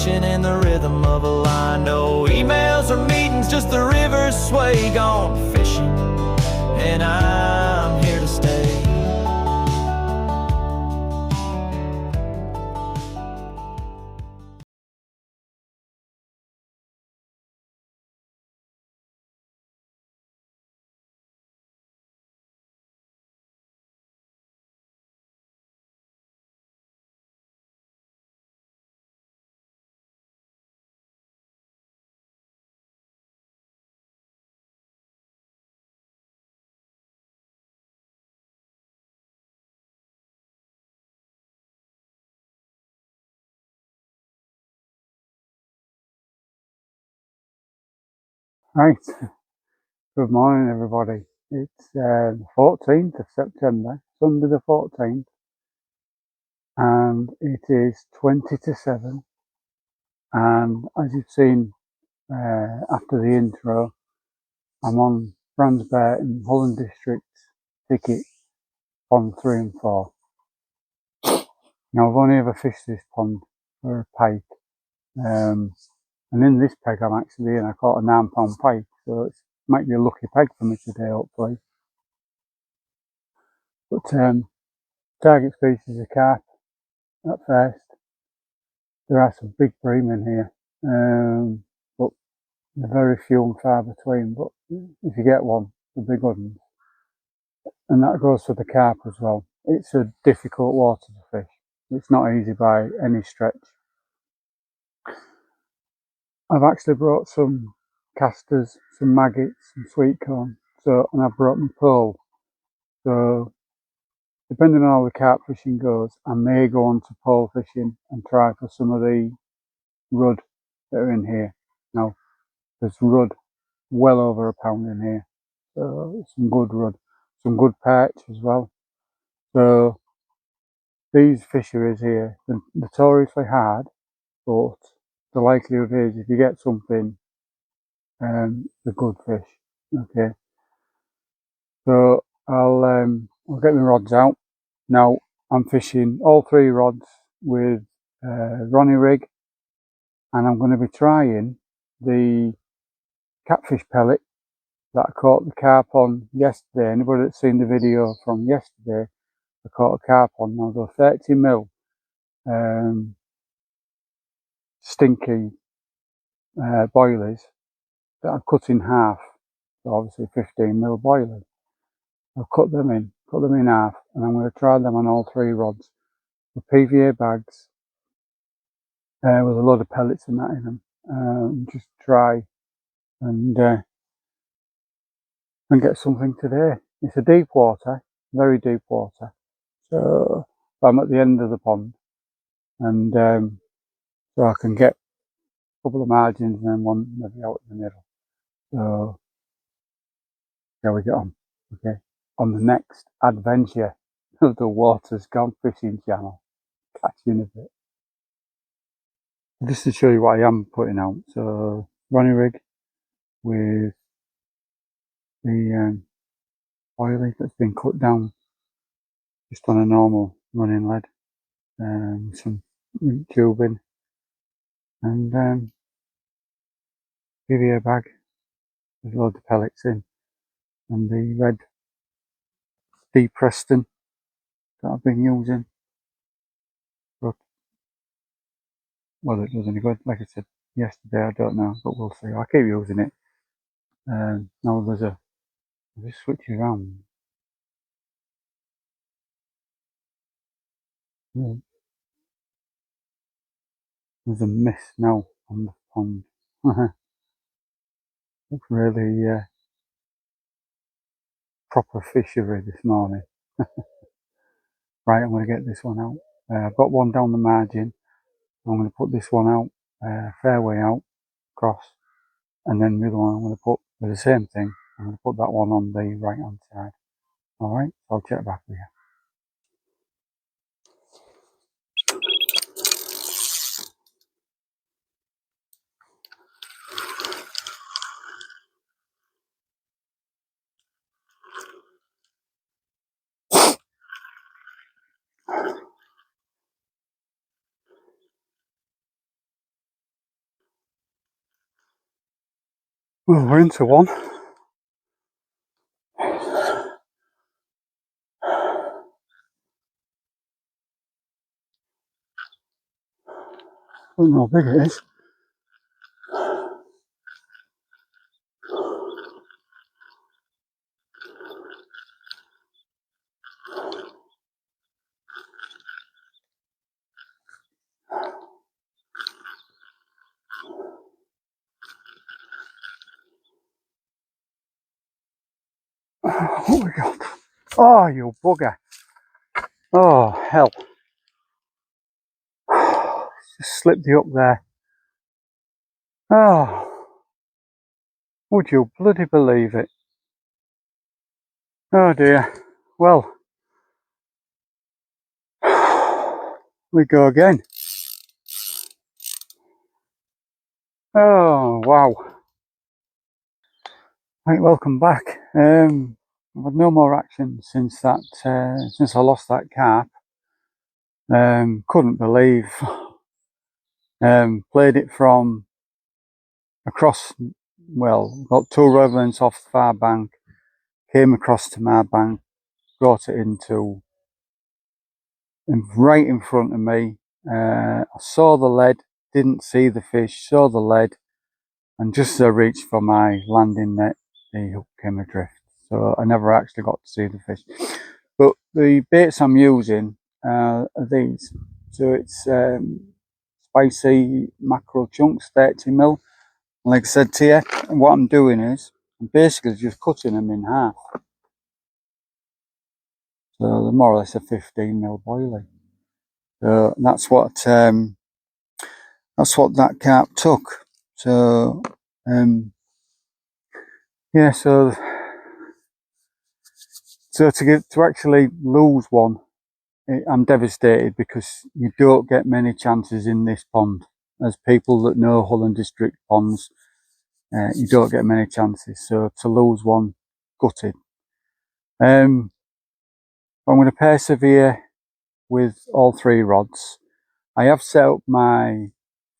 fishing in the rhythm of a line. No emails or meetings, just the river's sway. Gone fishing, and I'm here to stay. Right, good morning everybody. It's the 14th of September, Sunday the 14th, and it is 20 to 7. And as you've seen after the intro, I'm on Bransbert in Holland District Ticket Pond 3 and 4. Now I've only ever fished this pond for a pike, and in this peg I'm actually in, I caught a 9-pound pike, so it might be a lucky peg for me today hopefully. But target species are carp at first. There are some big bream in here, but they're very few and far between. But if you get one, the big ones, and that goes for the carp as well. It's a difficult water to fish. It's not easy by any stretch. I've actually brought some casters, some maggots, some sweet corn, and I've brought my pole. So depending on how the carp fishing goes, I may go on to pole fishing and try for some of the rudd that are in here. Now, there's rudd well over a pound in here, so some good rudd, some good perch as well. So these fisheries here, they're notoriously hard, but the likelihood is if you get something, they're good fish. Okay, so I'll get my rods out. Now I'm fishing all 3 rods with Ronnie rig, and I'm going to be trying the catfish pellet that I caught the carp on yesterday. Anybody that's seen the video from yesterday, I caught a carp on. Now they're 30mm stinky boilies that I've cut in half. So obviously 15mm boilies. I've cut them in half, and I'm going to try them on all 3 rods with PVA bags with a load of pellets and that in them. Just try and get something today. It's a deep water, very deep water. So I'm at the end of the pond, and so I can get a couple of margins and then one maybe out in the middle. So there we go. Okay, on the next adventure of the Water's Gone Fishing channel. Catch you in a bit. Just to show you what I am putting out. So Ronnie rig with the oily that's been cut down just on a normal running lead, some tubing, and PVA bag with loads of pellets in, and the red D Preston that I've been using. But whether it does any good, like I said yesterday, I don't know, but we'll see. I'll keep using it. Now there's a, I'll just switch around. There's a mist now on the pond. Looks really proper fishery this morning. Right, I'm going to get this one out. I've got one down the margin. I'm going to put this one out, fairway out, cross, and then the other one I'm going to put with the same thing. I'm going to put that one on the right hand side. Alright, I'll check back with you. Well, we're into one. I don't know how big it is. What we got? Oh, you bugger. Oh, hell. Just slipped you up there. Oh, would you bloody believe it? Oh dear. Well, we go again. Oh, wow. Right, welcome back. I've had no more action since that, since I lost that carp. Couldn't believe. Played it from across, well, got 2 road lengths off the far bank, came across to my bank, brought it into, and right in front of me. I saw the lead, didn't see the fish, saw the lead, and just as I reached for my landing net, the hook came adrift. So I never actually got to see the fish. But the baits I'm using are these. So it's spicy mackerel chunks, 30mm. Like I said to you, what I'm doing is I'm basically just cutting them in half. So they're more or less a 15mm boilie. So that's what that carp took. So yeah, so to actually lose one, I'm devastated because you don't get many chances in this pond. As people that know Holland District ponds, you don't get many chances. So to lose one, gutted. I'm going to persevere with all 3 rods. I have set up my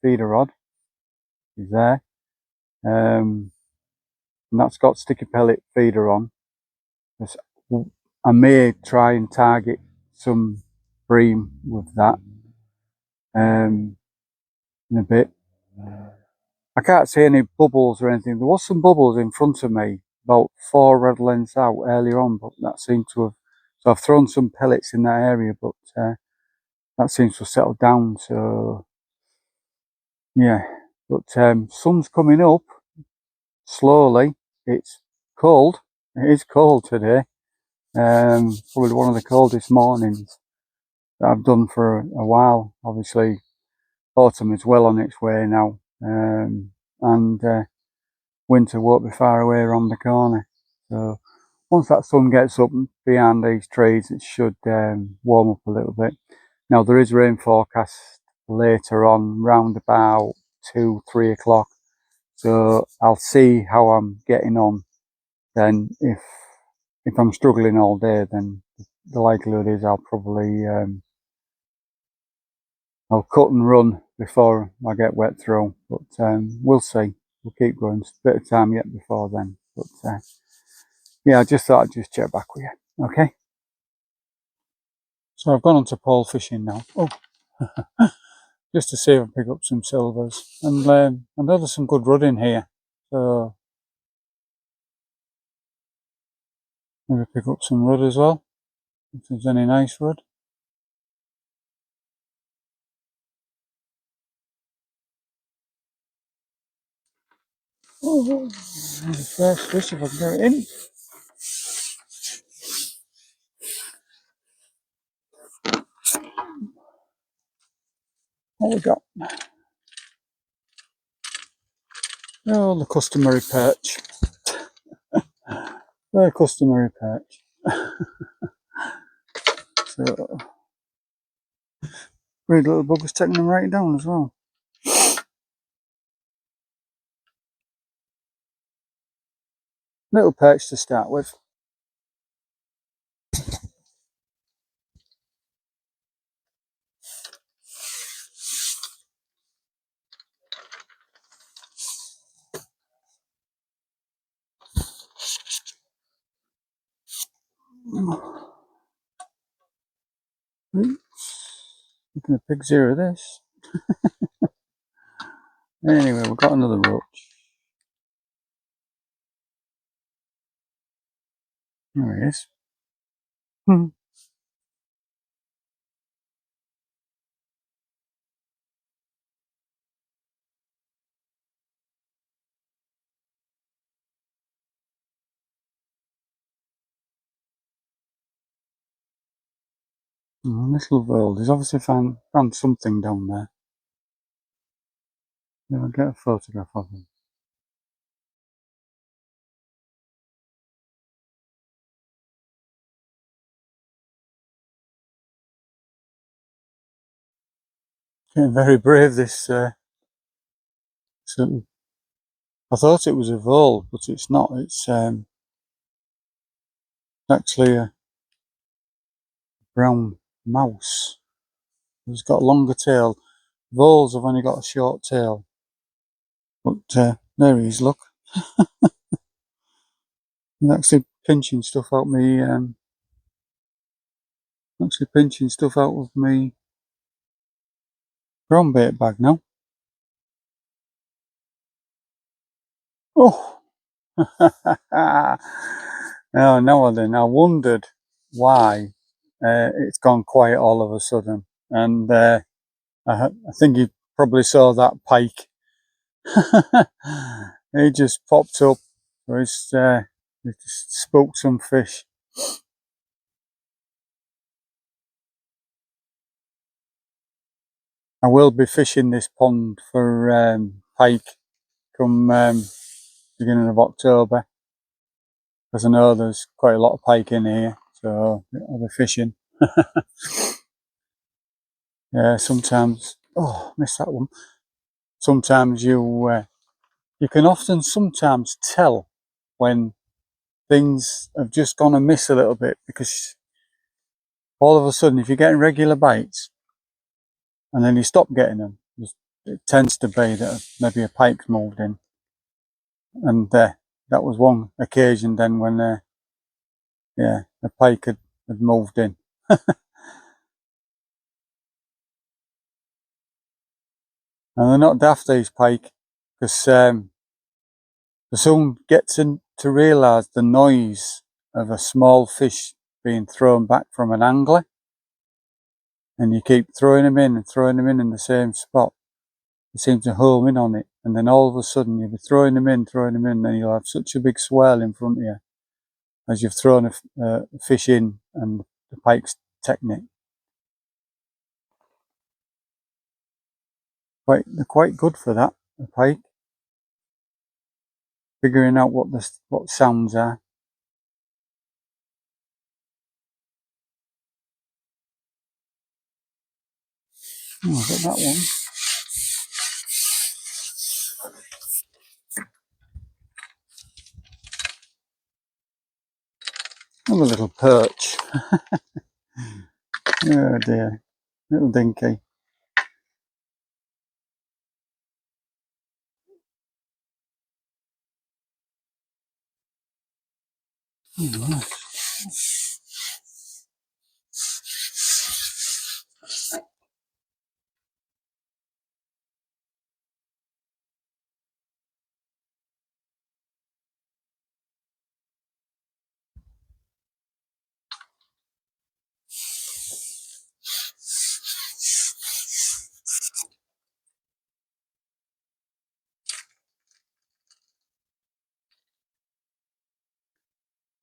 feeder rod. Is there. And that's got sticky pellet feeder on. I may try and target some bream with that in a bit. I can't see any bubbles or anything. There was some bubbles in front of me about 4 rod lengths out earlier on, but that seemed to have, so I've thrown some pellets in that area, but that seems to have settled down. So yeah, but sun's coming up slowly. It's cold. It is cold today. Probably one of the coldest mornings that I've done for a while. Obviously, autumn is well on its way now, and winter won't be far away around the corner. So once that sun gets up behind these trees, it should warm up a little bit. Now there is rain forecast later on, round about 2-3 o'clock. So I'll see how I'm getting on. Then if I'm struggling all day, then the likelihood is I'll probably I'll cut and run before I get wet through. But we'll see. We'll keep going. It's a bit of time yet before then. But yeah, I just thought I'd just check back with you. Okay. So I've gone on to pole fishing now. Oh, just to see if I pick up some silvers. And I know there's some good rod in here. So maybe pick up some rod as well. If there's any nice rod. Oh, there's the first fish if I can get it in. What we got? Oh, the customary perch. The customary perch. So, great little buggers taking them right down as well. Little perch to start with. Looking at pig zero this. Anyway, we've got another roach. There he is. Little world. He's obviously found something down there. I'll get a photograph of him. Getting very brave, this little. I thought it was a vole, but it's not. It's actually a brown mouse. It's got a longer tail. Voles have only got a short tail. But there he is, look. He's actually pinching stuff out me. Actually pinching stuff out of me ground bait bag now. Oh! No, no, then I wondered why it's gone quiet all of a sudden, and I think you probably saw that pike. He just popped up. He's just spooked some fish. I will be fishing this pond for pike come beginning of October, because I know there's quite a lot of pike in here, so I'll be fishing. Yeah, sometimes, oh, missed that one. Sometimes you can often sometimes tell when things have just gone amiss a little bit, because all of a sudden, if you're getting regular bites and then you stop getting them, it tends to be that maybe a pike's moved in. And that was one occasion then when yeah, a pike had moved in. And they're not daft, these pike, because they soon get to realise the noise of a small fish being thrown back from an angler, and you keep throwing them in and throwing them in the same spot. You seem to home in on it, and then all of a sudden you'll be throwing them in, and then you'll have such a big swell in front of you as you've thrown a fish in and the pike's technique. They're quite good for that, the pike. Figuring out what sounds are. Oh, I've got that one. Oh, a little perch. Oh dear, little dinky. Oh, nice.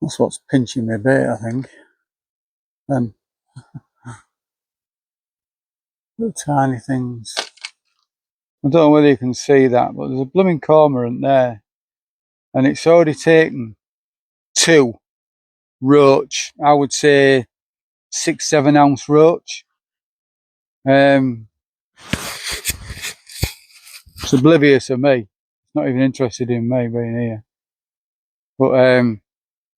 That's what's pinching my bait, I think. Little tiny things. I don't know whether you can see that, but there's a blooming cormorant there, and it's already taken 2 roach. I would say 6-7 ounce roach. It's oblivious of me. It's not even interested in me being here. But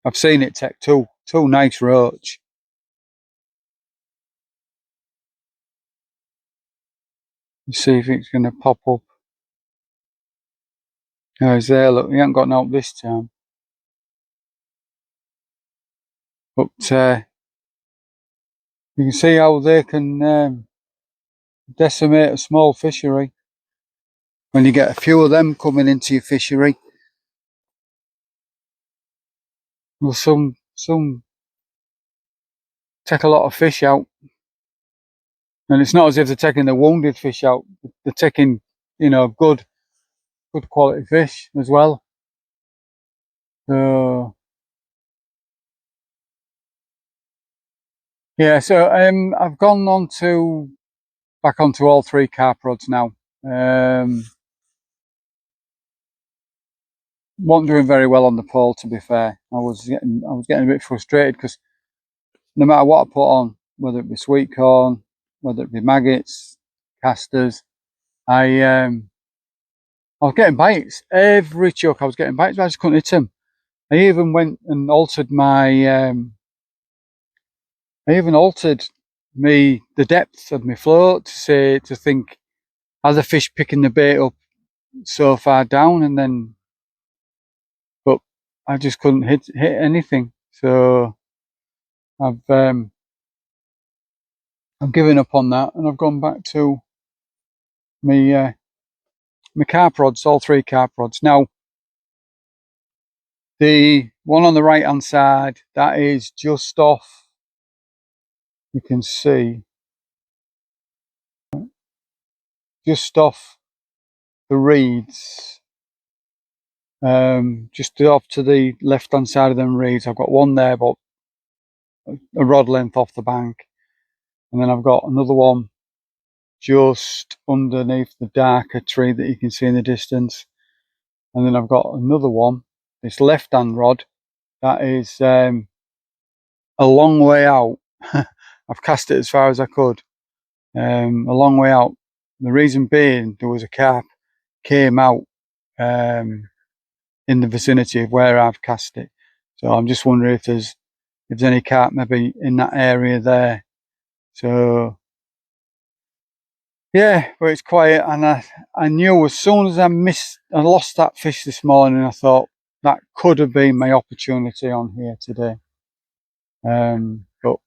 I've seen it take two nice roach. Let's see if it's going to pop up. Oh, he's there, look, he hasn't gotten out this time. But You can see how they can decimate a small fishery when you get a few of them coming into your fishery. Well, some take a lot of fish out, and it's not as if they're taking the wounded fish out. They're taking, you know, good quality fish as well. So yeah, so I've gone on to back onto all 3 carp rods now. Wasn't doing very well on the pole, to be fair. I was getting a bit frustrated because no matter what I put on, whether it be sweet corn, whether it be maggots, casters, I was getting bites. Every chuck I was getting bites, but I just couldn't hit them. I even went and altered my the depth of my float to think, are the fish picking the bait up so far down, and then, but I just couldn't hit anything. So I've given up on that, and I've gone back to my carp rods, all 3 carp rods. Now, the one on the right hand side, that is just off, you can see, just off the reeds, just off to the left hand side of them reeds. I've got one there about a rod length off the bank, and then I've got another one just underneath the darker tree that you can see in the distance, and then I've got another one, this left hand rod, that is a long way out. I've cast it as far as I could, a long way out. The reason being, there was a carp came out in the vicinity of where I've cast it. So I'm just wondering if there's any carp maybe in that area there. So yeah, but it's quiet, and I knew as soon as I lost that fish this morning, I thought that could have been my opportunity on here today. But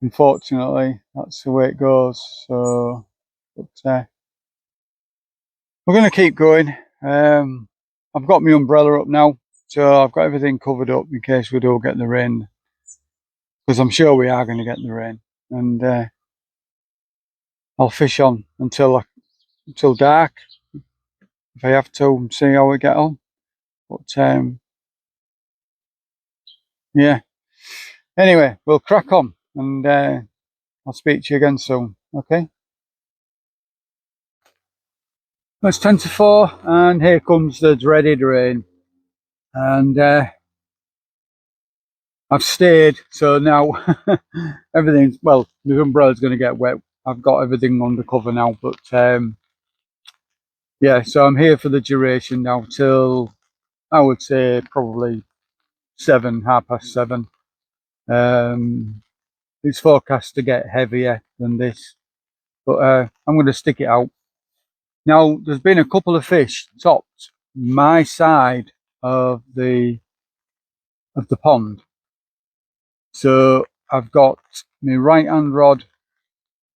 unfortunately, that's the way it goes. So, but we're going to keep going. I've got my umbrella up now, so I've got everything covered up in case we do get the rain, because I'm sure we are going to get the rain. And I'll fish on until dark if I have to, and see how we get on. But yeah. Anyway, we'll crack on, and I'll speak to you again soon. Okay. It's 10 to 4, and here comes the dreaded rain. And I've stayed, so now everything's, well, the umbrella's going to get wet. I've got everything under cover now, but yeah, so I'm here for the duration now till, I would say, probably 7, 7:30. It's forecast to get heavier than this, but I'm going to stick it out. Now, there's been a couple of fish topped my side of the pond. So I've got my right hand rod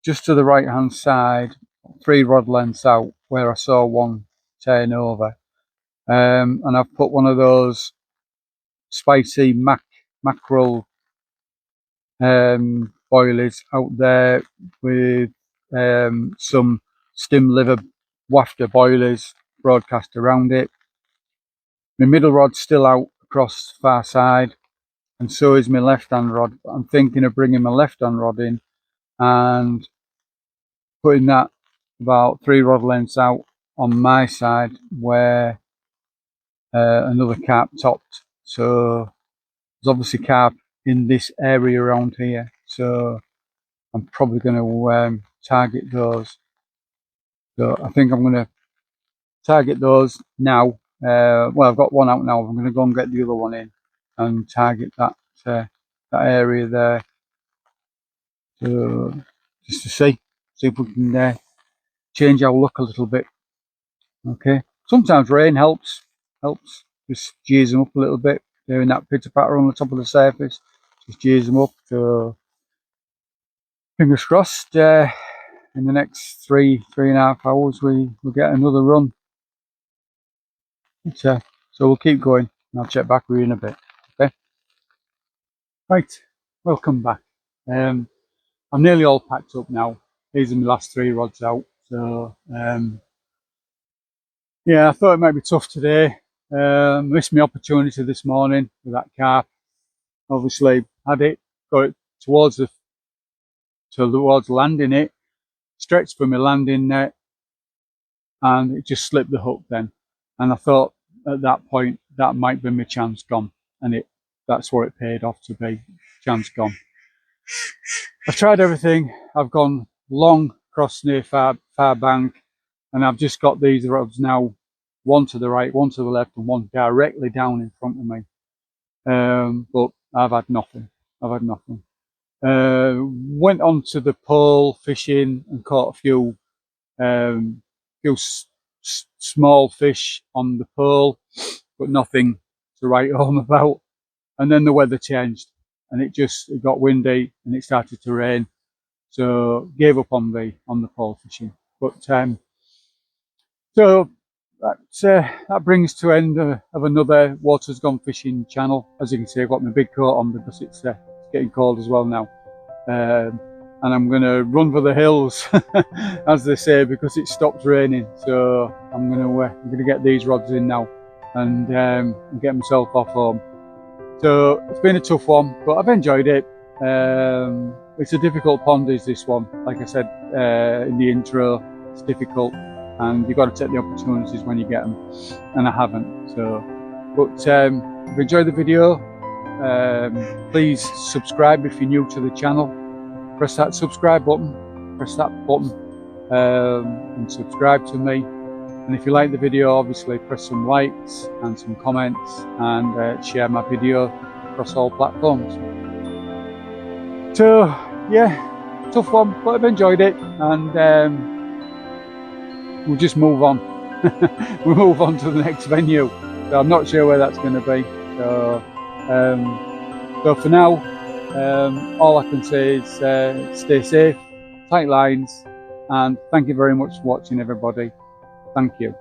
just to the right hand side, 3 rod lengths out, where I saw one turn over. And I've put one of those spicy mackerel boilies out there with some skim liver wafter boilies broadcast around it. My middle rod's still out across the far side, and so is my left hand rod. I'm thinking of bringing my left hand rod in and putting that about 3 rod lengths out on my side where another carp topped. So there's obviously carp in this area around here, so I'm probably going to target those. So I think I'm going to target those now. Well, I've got one out now. I'm going to go and get the other one in and target that area there. So just to see if we can change our look a little bit. Okay. Sometimes rain helps. Just gears them up a little bit, doing that pitter patter on the top of the surface, just gears them up. So fingers crossed, in the next 3.5 hours we'll get another run. So we'll keep going and I'll check back with you in a bit. Okay. Right, welcome back. I'm nearly all packed up now. These are my last 3 rods out. So yeah, I thought it might be tough today. Missed my opportunity this morning with that carp. Obviously had it, got it towards landing it, stretched for my landing net, and it just slipped the hook then. And I thought at that point that might be my chance gone, and that's what it paid off to be. Chance gone. I've tried everything. I've gone long across near far bank, and I've just got these rods now, one to the right, one to the left, and one directly down in front of me. But I've had nothing. Went on to the pole fishing and caught a few small fish on the pole, but nothing to write home about. And then the weather changed, and it got windy and it started to rain, so gave up on the pole fishing. But so that brings to end of another Water's Gone Fishing channel. As you can see, I've got my big coat on because it's getting cold as well now, and I'm going to run for the hills as they say, because it stopped raining. So I'm going to get these rods in now and get myself off home. So it's been a tough one, but I've enjoyed it. It's a difficult pond, is this one. Like I said in the intro, it's difficult, and you've got to take the opportunities when you get them, and I haven't. So, but if you enjoyed the video, please subscribe if you're new to the channel. Press that subscribe button, and subscribe to me. And if you like the video, obviously press some likes and some comments, and share my video across all platforms. So yeah, tough one, but I've enjoyed it, and we'll just move on. We'll move on to the next venue. So I'm not sure where that's going to be. So for now, all I can say is stay safe, tight lines, and thank you very much for watching, everybody. Thank you.